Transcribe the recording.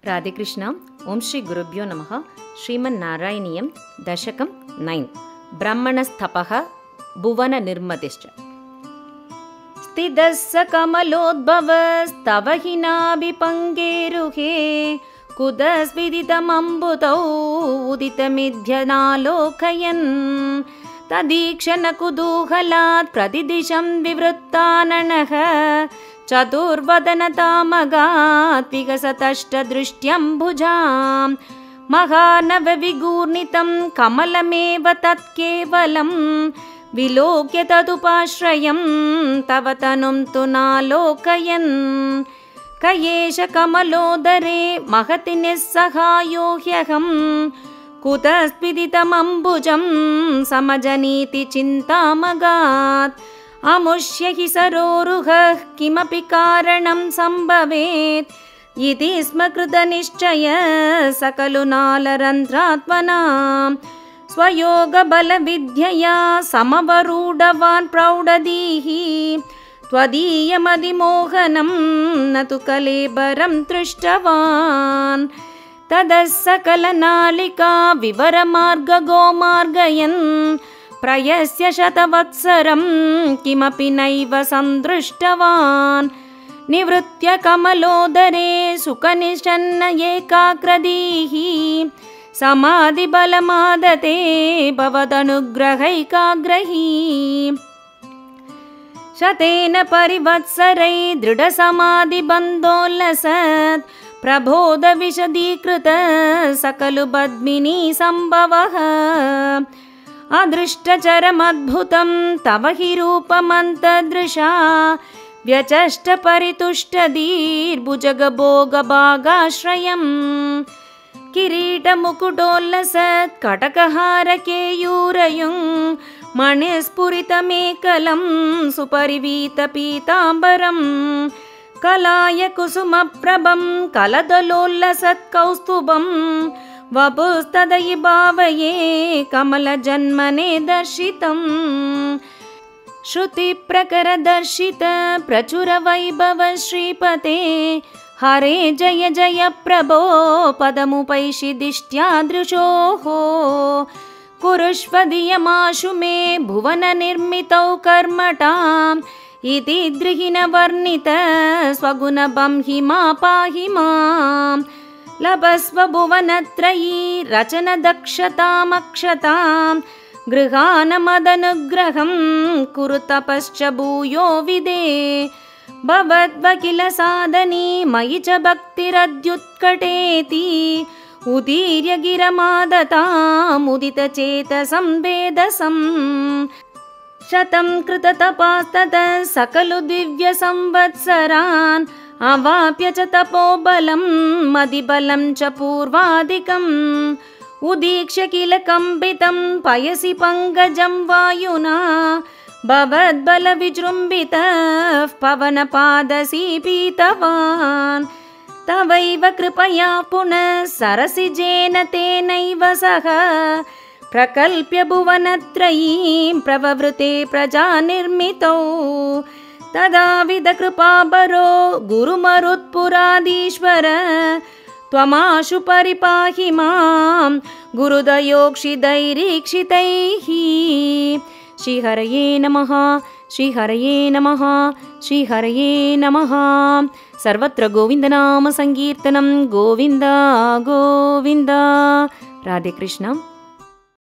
राधे कृष्ण। ओम श्री गुरुभ्यो नमः। श्रीमन्नारायणीयं दशकं 9 ब्रह्मणस्तपः भुवन निर्मतिश्च। स्थितः स कमलोद्भवस्तव हि नाभिपङ्गेरुहे कुतस्विदितमम्बुतौ उदितमिध्यनालोकयन् तदीक्षणकुतूहलात् प्रतिदिशं विवृत्ताननः चतुर्वदनतामगात् विकसतष्टदृष्ट्यम्बुजां महानवविगूर्णितं कमलमेव तत्केवलं विलोक्य तदुपाश्रयं तव तनुं तु नालोकयन् क एष कमलोदरे महति निस्सहायो ह्यहं कुतस्त्विदितमम्बुजं समजनीति चिन्तामगात् अमुष्य हि सरोरुहः किमपि कारणं सम्भवेत् इति स्म कृतनिश्चयः सकलु नालरन्ध्रात्मनां स्वयोगबलविद्यया समवरूढवान् प्रौढधीः त्वदीयमधिमोहनं न तु कलेबरं दृष्टवान् ततः सकलनालिका विवरमार्गगोमार्गयन् प्रयस्य शतवत्सरं किमपि नैव सन्दृष्टवान् निवृत्य कमलोदरे सुखनिषन्न एकाग्रधीः समाधिबलमादते भवदनुग्रहैकाग्रही शतेन परिवत्सरै दृढसमाधिबन्धोल्लसत् प्रबोधविशदीकृत सकलु पद्मिनी सम्भवः अदृष्टचरमद्भुतं तव हि रूपमन्तदृशा व्यचष्ट परितुष्टधीर्भुजगभोगभागाश्रयम् किरीटमुकुटोल्लसत् कटकहारकेयूरयुं मणिस्फुरितमेकलं सुपरिवीतपीताम्बरं कलाय कुसुमप्रभं कलदलोल्लसत्कौस्तुभं वपुस्तदयि भावये कमलजन्मने दर्शितम् श्रुतिप्रकरदर्शित प्रचुरवैभव श्रीपते हरे जय जय प्रभो पदमुपैषि दिष्ट्यादृशोः कुरुष्व धियमाशु मे भुवननिर्मितौ कर्मटाम् इति द्रिहिणवर्णित स्वगुणबं हि मा पाहि माम् लभस्व भुवनत्रयी रचनदक्षतामक्षतां गृहानमदनुग्रहं कुरु तपश्च भूयो विदे भवद्वकिल साधनी मयि च भक्तिरद्युत्कटेति उदीर्य गिरमादतामुदितचेतसं वेदसं शतं कृततपास्ततः सकलु दिव्यसंवत्सरान् अवाप्य च तपोबलं मदिबलं च पूर्वादिकम् उदीक्ष्य किल कम्पितं पयसि पङ्कजं वायुना भवद्बलविजृम्भितः पवनपादसीपीतवान् तवैव कृपया पुनः सरसिजेन तेनैव सह प्रकल्प्य भुवनत्रयीं प्रववृते प्रजानिर्मितौ तदाविद कृपाबरो गुरुमरुत्पुराधीश्वर त्वमाशु परिपाहि मां गुरुदयोक्षिदैरीक्षितैः श्रीहरये नमः श्रीहरये नमः श्रीहरये नमः। सर्वत्र गोविन्दनाम संकीर्तनं गोविन्द गोविन्द। राधे कृष्ण।